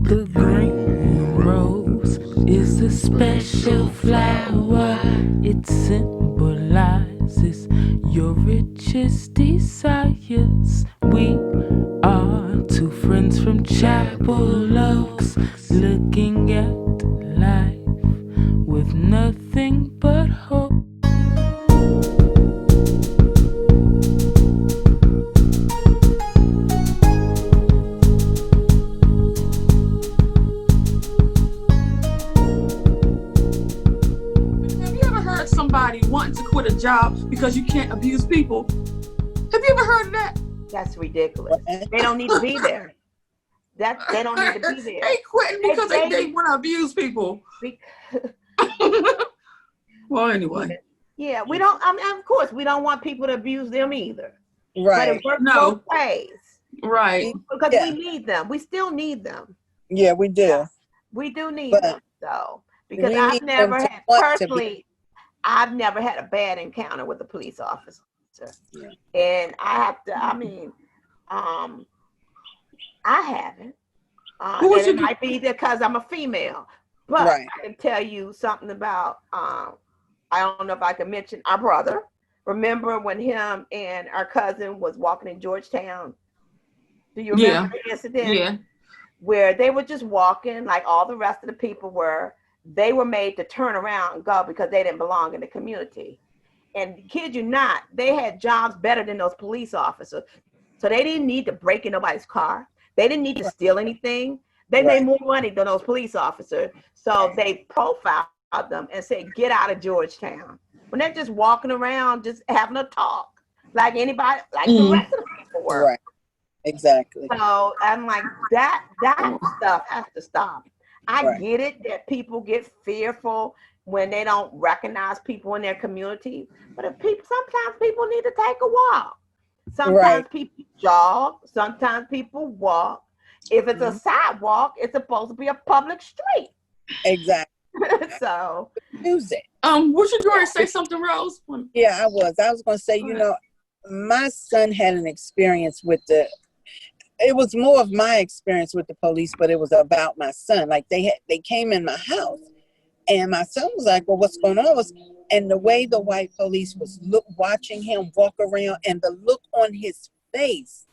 The green rose is a special flower. It symbolizes your richest desires. We are two friends from Chapel Oaks, looking at life with nothing but hope. Somebody wanting to quit a job because you can't abuse people? Have you ever heard of that? That's ridiculous. They don't need to be there. They don't need to be there. They quitting because they want to abuse people. Well, anyway. Yeah, we don't. I mean, of course, we don't want people to abuse them either. Right. But it works both ways. Right. Because we need them. We still need them. Yeah, we do. Yeah. We do need them, though. Because I've never had a bad encounter with a police officer. Yeah. And I have to, I haven't. And it might be because I'm a female. But I can tell you something about, I don't know if I can mention our brother. Remember when him and our cousin was walking in Georgetown? Do you remember the incident? Yeah. Where they were just walking like all the rest of the people were. They were made to turn around and go because they didn't belong in the community. And kid you not, they had jobs better than those police officers. So they didn't need to break in nobody's car. They didn't need to steal anything. They made more money than those police officers. So they profiled them and said, get out of Georgetown. When they're just walking around, just having a talk like anybody, like the rest of the people were. Right. Exactly. So I'm like, that stuff has to stop. I get it that people get fearful when they don't recognize people in their community, but sometimes people need to take a walk. Sometimes people jog. Sometimes people walk. If it's a sidewalk, it's supposed to be a public street. Exactly. So use it. Was you going to say something, Rose? Yeah, I was going to say, my son had an experience with it was more of my experience with the police, but it was about my son. Like they came in my house and my son was like, well, what's going on? And the way the white police was watching him walk around and the look on his face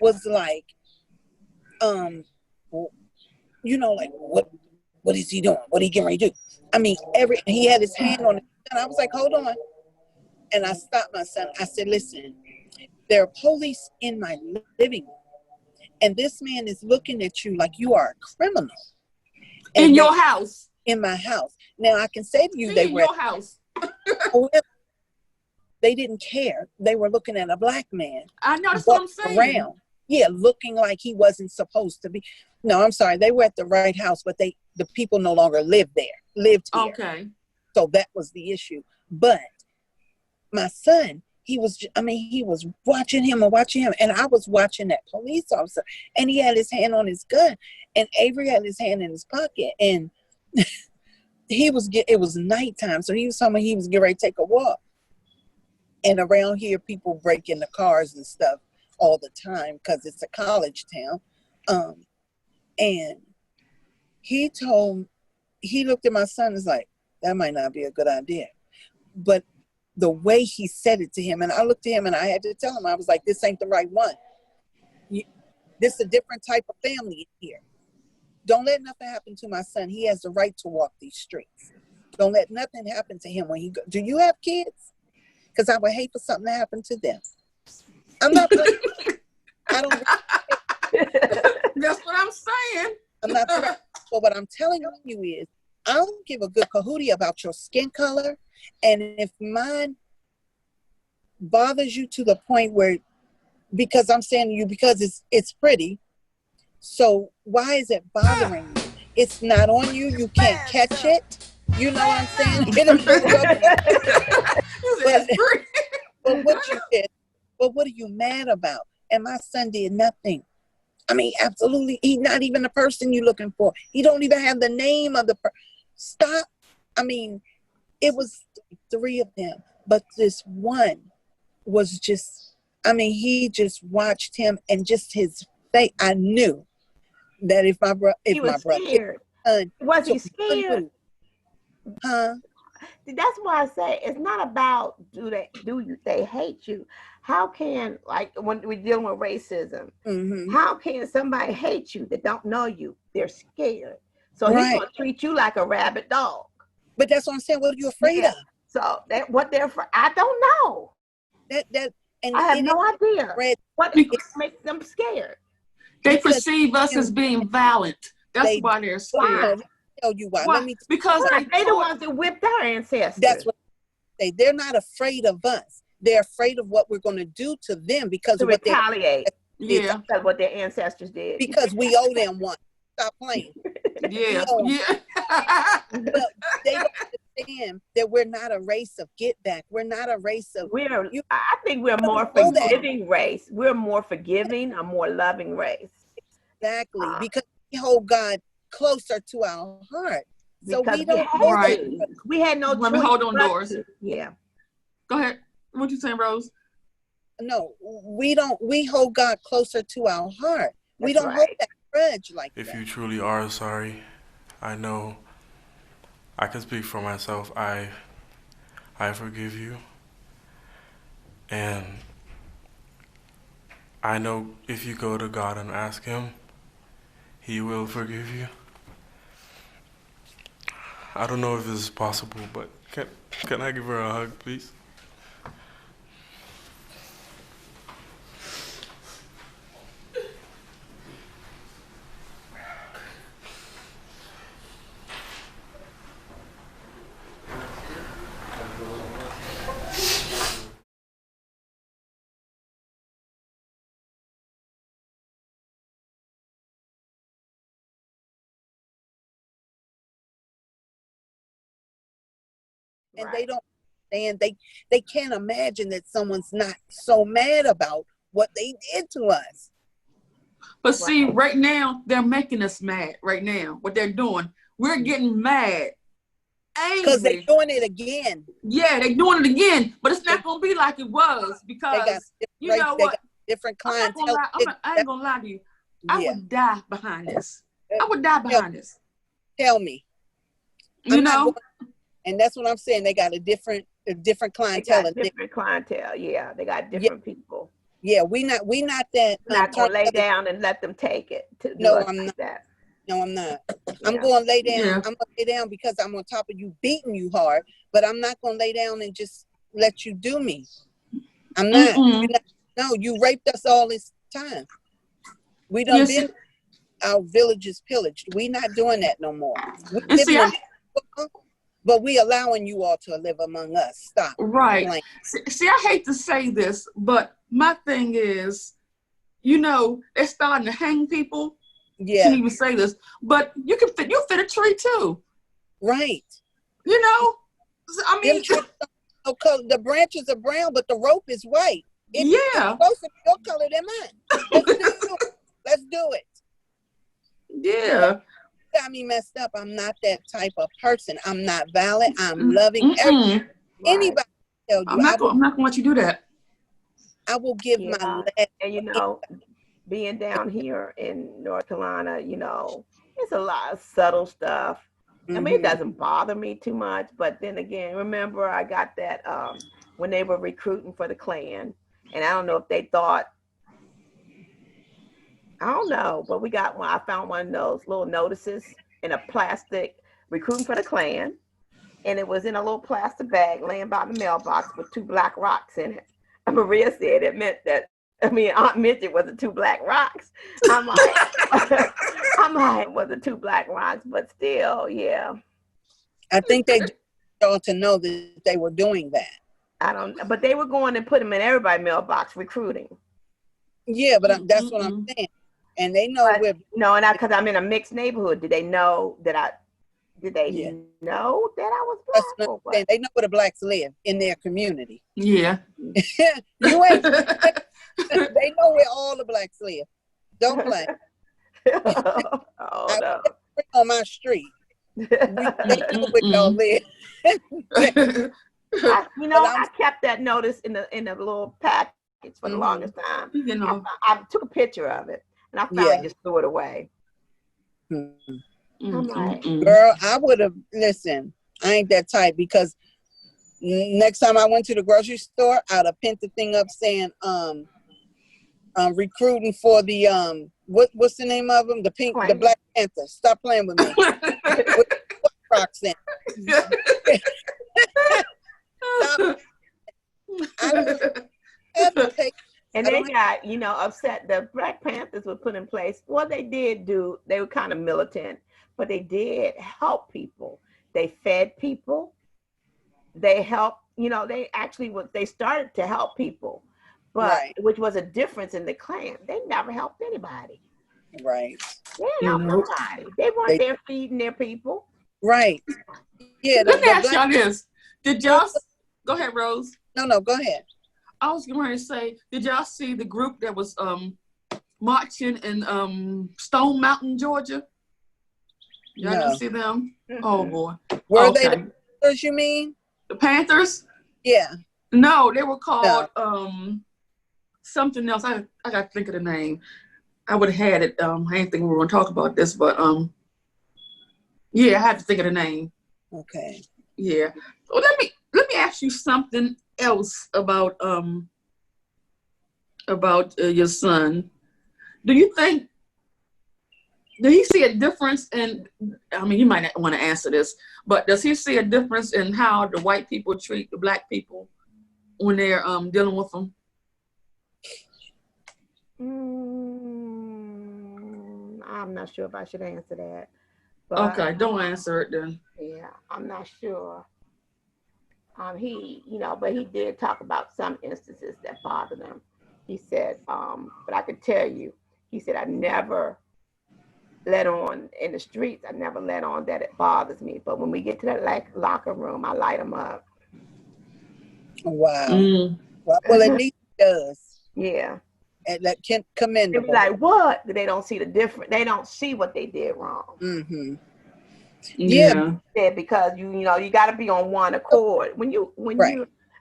was like, like, what is he doing? What are he getting ready to do? I mean, he had his hand on it. And I was like, hold on. And I stopped my son. I said, listen, there are police in my living room. And this man is looking at you like you are a criminal. In your house. In my house. Now, I can say to you, they were in your house. They didn't care. They were looking at a black man. I know, that's what I'm saying. Around. Yeah, looking like he wasn't supposed to be. No, I'm sorry. They were at the right house, but the people no longer lived here. Okay. So that was the issue. But my son, he was watching him, and I was watching that police officer, and he had his hand on his gun, and Avery had his hand in his pocket, and it was nighttime, so he was telling me he was getting ready to take a walk. And around here, people break into cars and stuff all the time because it's a college town. And he looked at my son and was like, that might not be a good idea. But the way he said it to him, and I looked at him and I had to tell him, I was like, this ain't the right one. This is a different type of family here. Don't let nothing happen to my son. He has the right to walk these streets. Don't let nothing happen to him when he goes. Do you have kids? Because I would hate for something to happen to them. I'm not playing. I don't. That's what I'm saying. I'm not. But what I'm telling you is, I don't give a good kahootie about your skin color. And if mine bothers you to the point where, because I'm saying to you, because it's pretty, so why is it bothering you? It's not on you. You can't catch it. You know what I'm saying? It ain't no but what you did, but what are you mad about? And my son did nothing. I mean, absolutely. He's not even the person you're looking for. He don't even have the name of the person. Stop. I mean, it was 3 of them, but this one was just, I mean, he just watched him and just his face. I knew that if my brother, was he scared? Huh? That's why I say it's not about they hate you. How can, like when we're dealing with racism, how can somebody hate you that don't know you? They're scared. So he's gonna treat you like a rabid dog. But that's what I'm saying. What are you afraid of? So what they're for, I don't know. And I have no idea. What makes them scared? They perceive us as being violent. That's why they're scared. Tell you why. Let me, because they're the ones that whipped our ancestors. That's what they say. They're not afraid of us. They're afraid of what we're going to do to them because to of what retaliate. Because what their ancestors did. Because we owe them one. Stop playing. But they don't understand that we're not a race of get back. We're not a race of. I think we're more forgiving race. We're more forgiving, a more loving race. Exactly, because we hold God closer to our heart. So we don't we had no choice. Hold on doors. Yeah. Go ahead. What you saying, Rose? No, we don't. We hold God closer to our heart. We don't hold that grudge like that. If you truly are sorry, I know I can speak for myself. I forgive you. And I know if you go to God and ask him, he will forgive you. I don't know if this is possible, but can I give her a hug, please? And they don't understand. They can't imagine that someone's not so mad about what they did to us. But see, right now, they're making us mad right now. What they're doing, we're getting mad. Because they're doing it again. Yeah, they're doing it again. But it's not going to be like it was because, you know what? Different clientele. I ain't going to lie to you. I would die behind this. I would die behind this. Tell me. You know? And that's what I'm saying. They got a different clientele. Different clientele. Yeah, they got different people. Yeah, we not that. Not gonna lay down and let them take it. No, I'm not. No, I'm not. I'm going to lay down. Yeah. I'm going to lay down because I'm on top of you, beating you hard. But I'm not going to lay down and just let you do me. I'm not. No, you raped us all this time. We done been. Our village is pillaged. We not doing that no more. But we allowing you all to live among us. Stop. Right. See, I hate to say this, but my thing is, you know, they're starting to hang people. Yeah. I can't even say this, but you fit a tree too. Right. You know, I mean, the branches are brown, but the rope is white. It's closer to your color than mine. Let's do it. Yeah. Got me messed up. I'm not that type of person. I'm not violent. I'm loving. Anybody tell you. I'm not going to let you do that. I will give my leg. And you know, being down here in North Carolina, you know, it's a lot of subtle stuff. I mean, it doesn't bother me too much, but then again, remember I got that when they were recruiting for the Klan, and I don't know if they thought, I don't know, but we got one. I found one of those little notices in a plastic, recruiting for the Klan, and it was in a little plastic bag laying by the mailbox with 2 black rocks in it. And Maria said it meant that, I mean, Aunt Midget was the 2 black rocks. I'm like, was the 2 black rocks, but still, yeah. I think they y'all to know that they were doing that. I don't, but they were going and put them in everybody's mailbox recruiting. Yeah, but that's what I'm saying. And they know we're no, and because I'm in a mixed neighborhood, did they know that I know that I was black? Or what? They know where the blacks live in their community. Yeah. You ain't. They know where all the blacks live. Don't play. Oh no. On my street. They know where y'all live. I kept that notice in the little package for the longest time. You know, I took a picture of it and I finally just threw it away. I'm like, girl, I would have listened. I ain't that type because next time I went to the grocery store, I'd have pinned the thing up saying recruiting for the what's the name of them? The Black Panther. Stop playing with me. With Crocs in. And they got, upset. The Black Panthers were put in place. What they did do, they were kind of militant, but they did help people. They fed people. They helped, they started to help people, but which was a difference in the Klan. They never helped anybody. Right. They didn't help nobody. They weren't there feeding their people. Right. Yeah. Let me ask y'all this. Did y'all, go ahead, Rose. No, go ahead. I was going to say, did y'all see the group that was marching in Stone Mountain, Georgia? Y'all didn't see them? Oh boy. Were they the Panthers, you mean? The Panthers? Yeah. No, they were called something else. I got to think of the name. I would have had it. I didn't think we were going to talk about this, but yeah, I had to think of the name. Okay. Yeah. Well, let me ask you something else about your son. Do you think, did he see a difference in, I mean, you might not want to answer this, but does he see a difference in how the white people treat the black people when they're dealing with them? I'm not sure if I should answer that. But, okay, don't answer it then. Yeah, I'm not sure. He, but he did talk about some instances that bothered him. He said, but I could tell you, he said, I never let on in the streets. I never let on that it bothers me. But when we get to that locker room, I light him up. Wow. Well, at least he does. Yeah. And that can commend them. Like, what? They don't see the difference. They don't see what they did wrong. Mm-hmm. Yeah. Because you got to be on one accord. When you're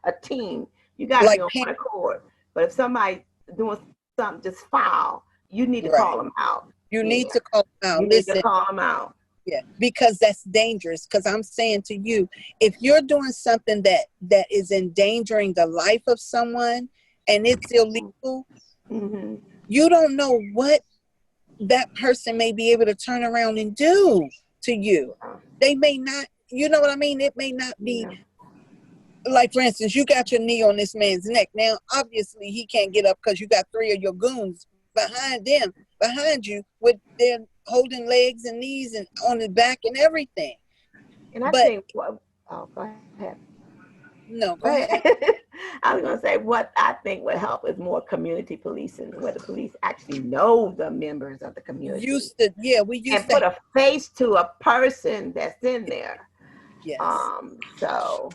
a team, you got to be on one accord. But if somebody's doing something just foul, you need to call them out. You need to call them out. You need to call them out. Yeah, because that's dangerous. Because I'm saying to you, if you're doing something that is endangering the life of someone and it's illegal, you don't know what that person may be able to turn around and do to you. They may not, you know what I mean? It may not be, like, for instance, you got your knee on this man's neck. Now, obviously, he can't get up because you got 3 of your goons behind you with their holding legs and knees and on his back and everything. And I think, go ahead. No, go ahead. I was going to say, what I think would help is more community policing, where the police actually know the members of the community. We used to put a face to a person that's in there. Yes. So,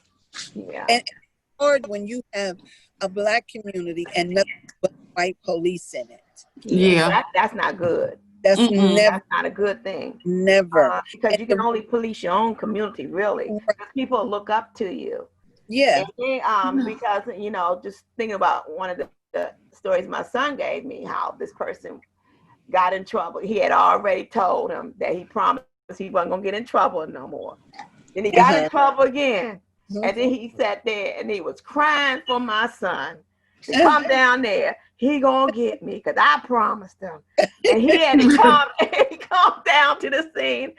yeah. And it's hard when you have a black community and nothing but white police in it. Yeah. That's not good. That's that's not a good thing. Never. Because you can only police your own community, really. People look up to you. Yeah. And they, because, just thinking about one of the stories my son gave me, how this person got in trouble. He had already told him that he promised he wasn't going to get in trouble no more. Then he got in trouble again. And then he sat there and he was crying for my son to come down there. He gonna get me because I promised him. And he had to come down to the scene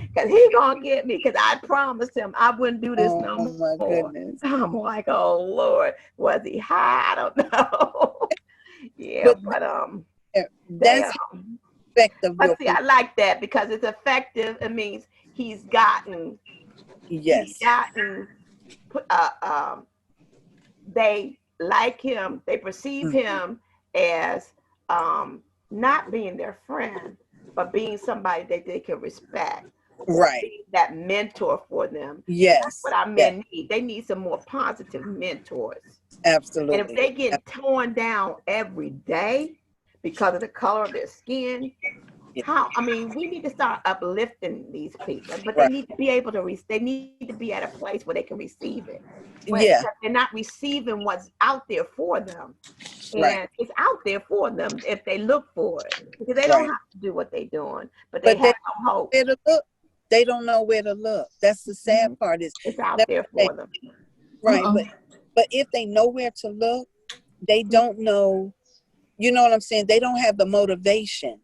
because he gonna get me because I promised him I wouldn't do this no more. My goodness. I'm like, oh Lord, was he high? I don't know. That's effective. But see, I like that because it's effective. It means he's gotten Yes. They like him. They perceive him as not being their friend, but being somebody that they can respect. Right. Being that mentor for them. Yes. That's what our men need. They need some more positive mentors. Absolutely. And if they get torn down every day because of the color of their skin, we need to start uplifting these people, but they need to be able to, they need to be at a place where they can receive it. But they're not receiving what's out there for them. And it's out there for them if they look for it. Because they don't have to do what they're doing, but they have no hope. They don't know where to look. That's the sad part. It's out there for them. Right. But if they know where to look, they don't know, you know what I'm saying? They don't have the motivation.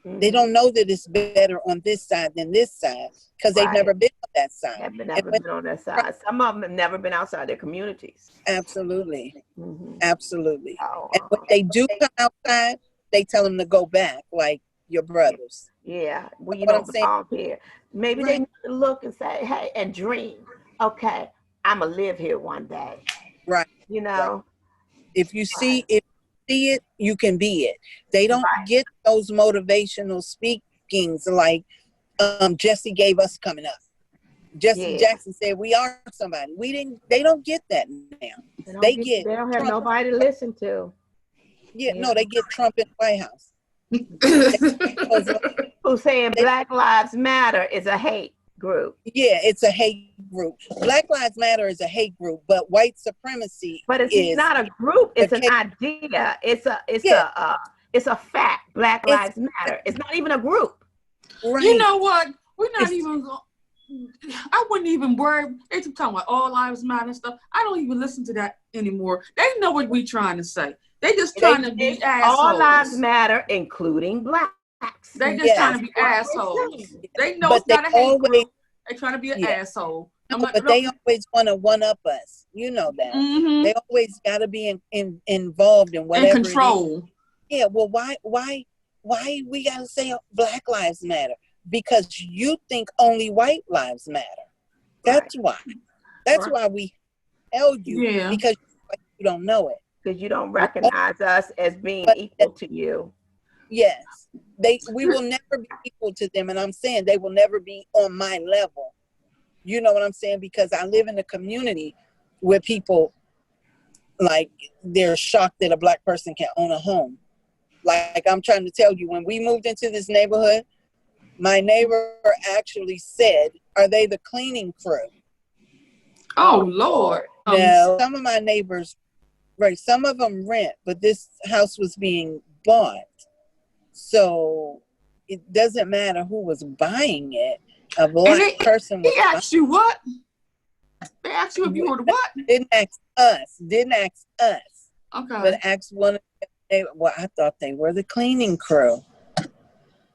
They don't know that it's better on this side than this side because they've never been on that side. Never been on that side. Some of them have never been outside their communities. Absolutely. Absolutely. And when they do come outside, they tell them to go back like your brothers. Yeah. Well, you don't belong here. Maybe they need to look and say, hey, and dream. Okay, I'm going to live here one day. Right. You know? If you see it, you can be it. They don't get those motivational speakings like Jesse gave us coming up. Jesse Jackson said, we are somebody. They don't get that now. They don't have nobody to listen to. No, they get Trump in the White House. Who's saying Black Lives Matter is a hate group. Yeah, it's a hate group. Black Lives Matter is a hate group, but white supremacy it's not a group, it's an idea. It's a fact. Black Lives Matter. It's not even a group. Right. You know what? We're not even I wouldn't even worry. They keep talking about all lives matter and stuff. I don't even listen to that anymore. They know what we're trying to say. They just trying to be assholes. All lives matter, including blacks. They just trying to be assholes. They know it's not a hate group. They're trying to be an asshole. But they always want to one-up us. You know that. They always got to be involved in whatever. In control. Yeah. Well, why we got to say Black Lives Matter? Because you think only white lives matter. That's why. That's why we held you. Yeah. Because you don't know it. Because you don't recognize us as being equal to you. Yes. We will never be equal to them. And I'm saying they will never be on my level. You know what I'm saying? Because I live in a community where people, like, they're shocked that a black person can own a home. Like I'm trying to tell you, when we moved into this neighborhood, my neighbor actually said, are they the cleaning crew? Oh, Lord. Now, some of my neighbors, some of them rent, but this house was being bought. So it doesn't matter who was buying it. A black person was buying it. He asked you what? They asked you if you were the what? Didn't ask us. Okay. But asked one of them. Well, I thought they were the cleaning crew.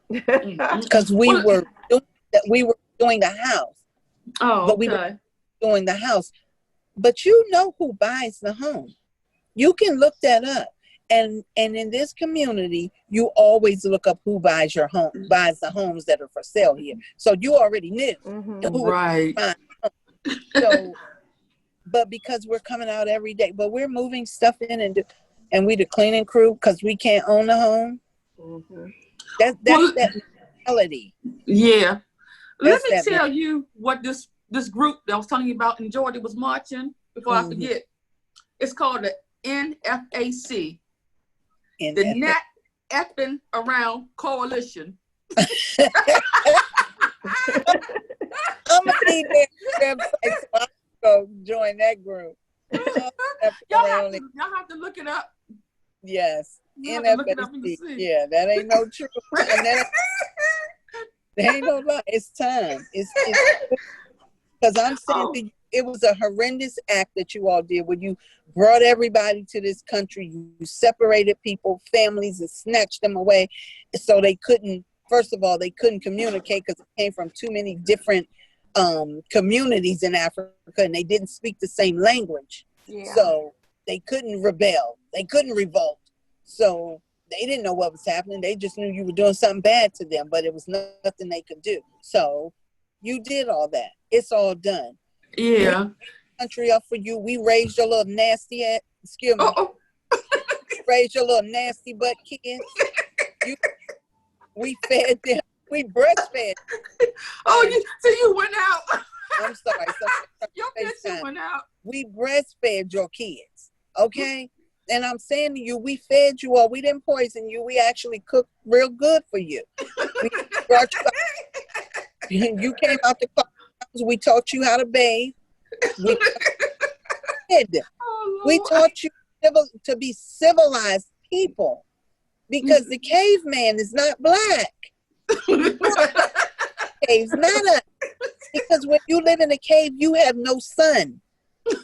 Because we were doing the house. Oh, but we were doing the house. But you know who buys the home. You can look that up. And in this community, you always look up who buys your home, buys the homes that are for sale here. So you already knew who right. So, but because we're coming out every day, but we're moving stuff in and we the cleaning crew because we can't own the home. That's that mentality. Yeah. Let me tell you what this group that I was telling you about in Georgia was marching before I forget. It's called the NFAC. The Not Effing Around Coalition. I'm gonna need that website so I can go join that group. Y'all have to look it up. Yes. NFAC. Yeah, that ain't no truth. That ain't no lie. It's time. It's because I'm saying to you, it was a horrendous act that you all did when you brought everybody to this country. You separated people, families, and snatched them away. So they couldn't, first of all, they couldn't communicate because it came from too many different communities in Africa and they didn't speak the same language. Yeah. So they couldn't rebel. They couldn't revolt. So they didn't know what was happening. They just knew you were doing something bad to them, but it was nothing they could do. So you did all that. it's all done. Yeah. Country up for you. We raised your little nasty ass. Excuse me. Raised your little nasty butt kids. We fed them. We breastfed. You went out. I'm sorry. Your kids went out. We breastfed your kids. Okay? And I'm saying to you, we fed you all. We didn't poison you. We actually cooked real good for you. We brought you came out the car. We taught you how to bathe. We taught you to be civilized people because the caveman is not black. Cave's not us. Because when you live in a cave, you have no sun.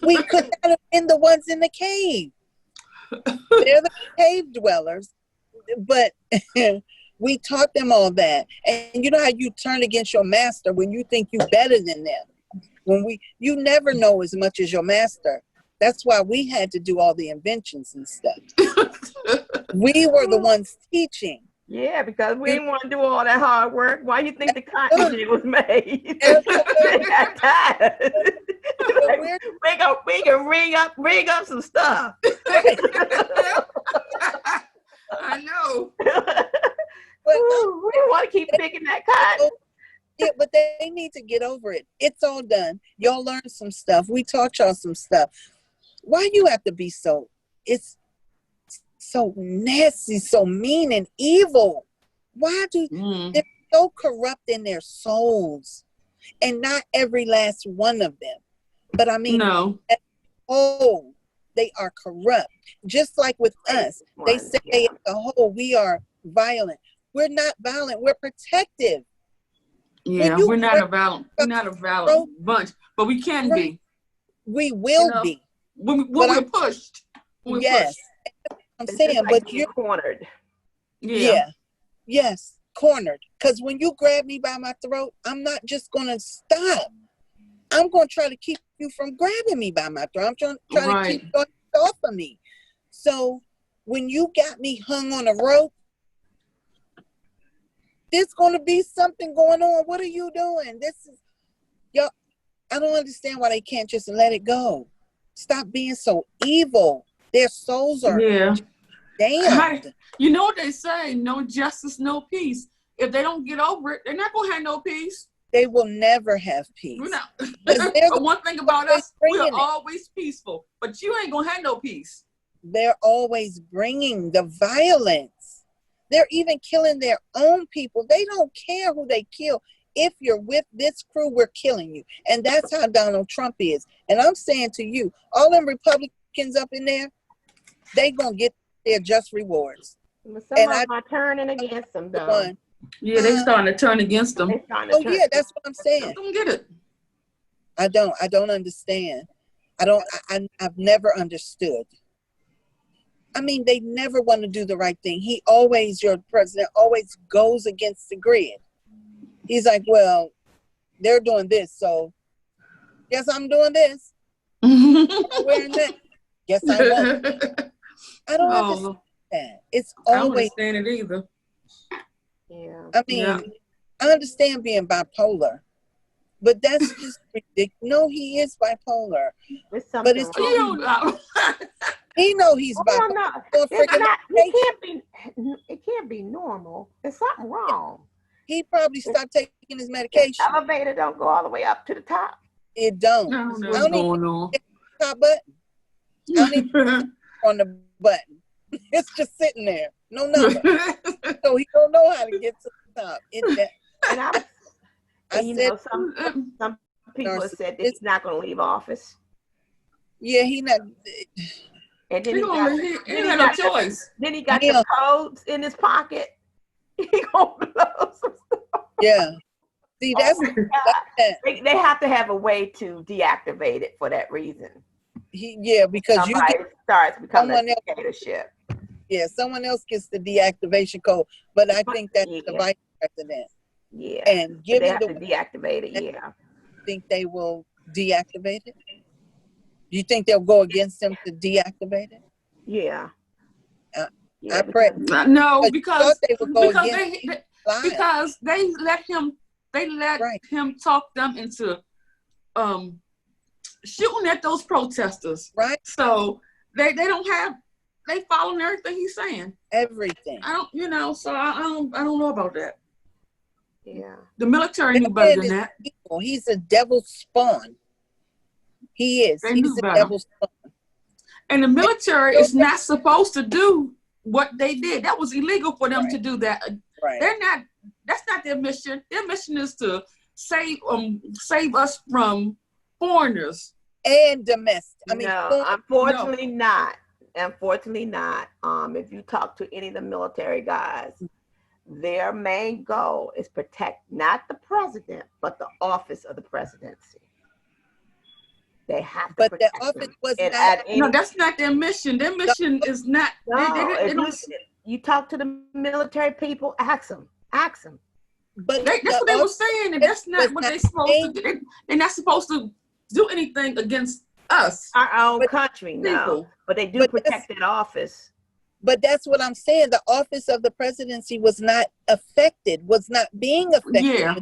We could not have been the ones in the cave. They're the cave dwellers, but we taught them all that. And you know how you turn against your master when you think you're better than them. You never know as much as your master. That's why we had to do all the inventions and stuff. We were the ones teaching. Yeah, because we didn't want to do all that hard work. Why you think the cotton gin was made? We can ring up some stuff. I know. We want to keep picking that cotton. Yeah, but they need to get over it. It's all done. Y'all learned some stuff. We taught y'all some stuff. Why you have to be so? It's so nasty, so mean and evil. Why do they're so corrupt in their souls? And not every last one of them. But I mean, no. Oh, they are corrupt. Just like with us. They say as a whole, we are violent. We're not violent. We're protective. Yeah, we're not a violent bunch, but we can be. We will be. When we're pushed. Yes. I'm saying, like but you're cornered. Yeah. Yes, cornered. Because when you grab me by my throat, I'm not just going to stop. I'm going to try to keep you from grabbing me by my throat. I'm trying to keep you off of me. So when you got me hung on a rope, there's going to be something going on. What are you doing? Y'all, I don't understand why they can't just let it go. Stop being so evil. Their souls are damned. You know what they say, no justice, no peace. If they don't get over it, they're not going to have no peace. They will never have peace. But one thing about us, we're always peaceful. But you ain't going to have no peace. They're always bringing the violence. They're even killing their own people. They don't care who they kill. If you're with this crew, we're killing you. And that's how Donald Trump is. And I'm saying to you, all them Republicans up in there, they going to get their just rewards. Some of them are turning against them, though. Yeah, they starting to turn against them. Yeah, that's what I'm saying. I don't get it. I don't understand. I've never understood. I mean, they never want to do the right thing. Your president always goes against the grid. He's like, well, they're doing this, so guess I'm doing this. I'm wearing that. Guess I won't. I don't understand that. It's always. I don't understand it either. Yeah. I mean, I understand being bipolar, but that's just ridiculous. No, he is bipolar. But it's he know he's bipolar. It can't be normal. There's something wrong. He probably stopped taking his medication. The elevator don't go all the way up to the top. It don't. I don't know what's going on. Top button. I don't even on the button. It's just sitting there. No number. So he don't know how to get to the top. Some people have said that he's not going to leave office. Yeah, he not. And then he had no choice. Then he got the codes in his pocket. He gonna blow some stuff. Yeah. See, that's they have to have a way to deactivate it for that reason. Because somebody starts becoming a dictatorship. Yeah, someone else gets the deactivation code, but I think that's the vice president. Yeah, and they have to deactivate it. Yeah, think they will deactivate it? You think they'll go against him to deactivate it? Yeah. I pray. No, because they let him talk them into shooting at those protesters. Right. So they following everything he's saying. Everything. I don't, so I don't know about that. Yeah. The military knew better than that. Evil. He's a devil's spawn. He is. He's a devil's spawn. And the military is not supposed to do what they did. That was illegal for them to do that. Right. That's not their mission. Their mission is to save us from foreigners. And domestic. Unfortunately not. Unfortunately not. If you talk to any of the military guys, their main goal is protect not the president, but the office of the presidency. They have to but protect the office them. was No, that's not their mission. Their mission is not. You talk to the military people, ask them. But that's what they were saying, and that's not what they're supposed to do. They're not supposed to do anything against us, our own country. No, but they do protect that office. But that's what I'm saying. The office of the presidency was not affected, was not being affected. Yeah.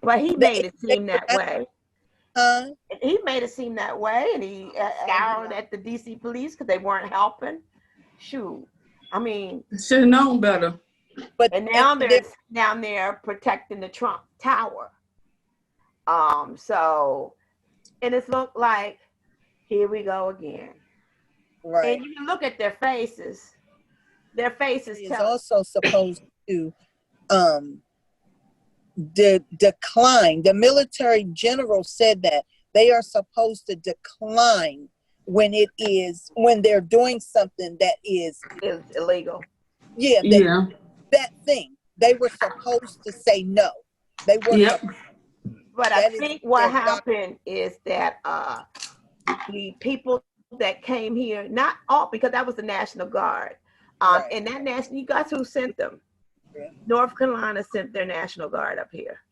But he made it seem that way. He made it seem that way, and he scoured at the DC police because they weren't helping. Shoot, I mean, should have known better. But now they're down there protecting the Trump Tower. So, and it's looked like here we go again. Right. And you can look at their faces. Their faces is also supposed to decline. The military general said that they are supposed to decline when they're doing something that is illegal. Yeah. That thing. They were supposed to say no. They were. But I think what happened is that the people that came here, not all, because that was the National Guard. And that you guys who sent them? Yeah. North Carolina sent their National Guard up here.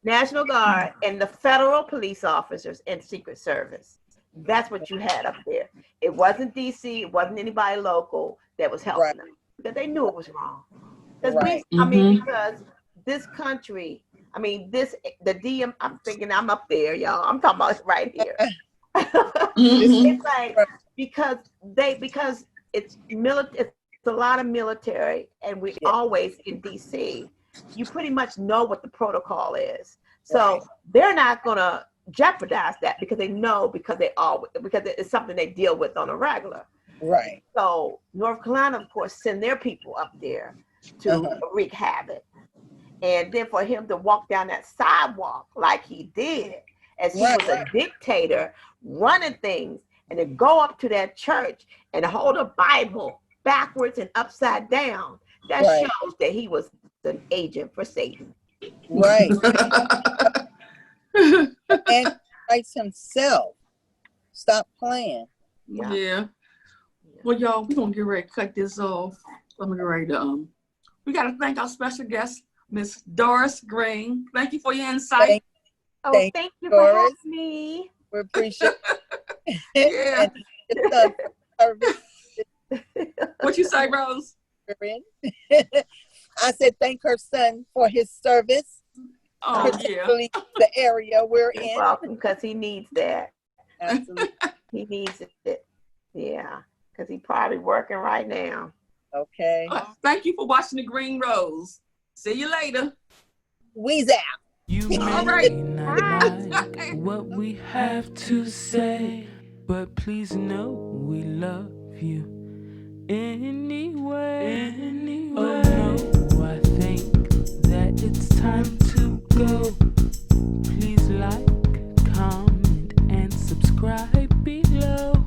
National Guard and the federal police officers and Secret Service. That's what you had up there. It wasn't DC. It wasn't anybody local that was helping them because they knew it was wrong. Because this country, the DM. I'm thinking I'm up there, y'all. I'm talking about right here. It's like because it's a lot of military, and we always in DC. You pretty much know what the protocol is, so they're not gonna jeopardize that because they know because it's something they deal with on a regular. Right. So North Carolina, of course, send their people up there to wreak havoc, and then for him to walk down that sidewalk like he did, as he was a dictator running things, and to go up to that church and hold a Bible backwards and upside down, that shows that he was an agent for Satan. Right. And Christ himself. Stop playing. Yeah. Well, y'all, we're going to get ready to cut this off. I'm going to get ready to, we got to thank our special guest, Miss Doris Green. Thank you for your insight. Thank you for having me. We appreciate it. What you say, Rose? I said thank her son for his service. Particularly the area we're in. Welcome, because he needs that. Absolutely. He needs it. Yeah, because he's probably working right now. Okay. Thank you for watching The Green Rose. See you later. We's out. You may not like what we have to say, but please know we love you anyway. Oh no, I think that it's time to go. Please like, comment, and subscribe below.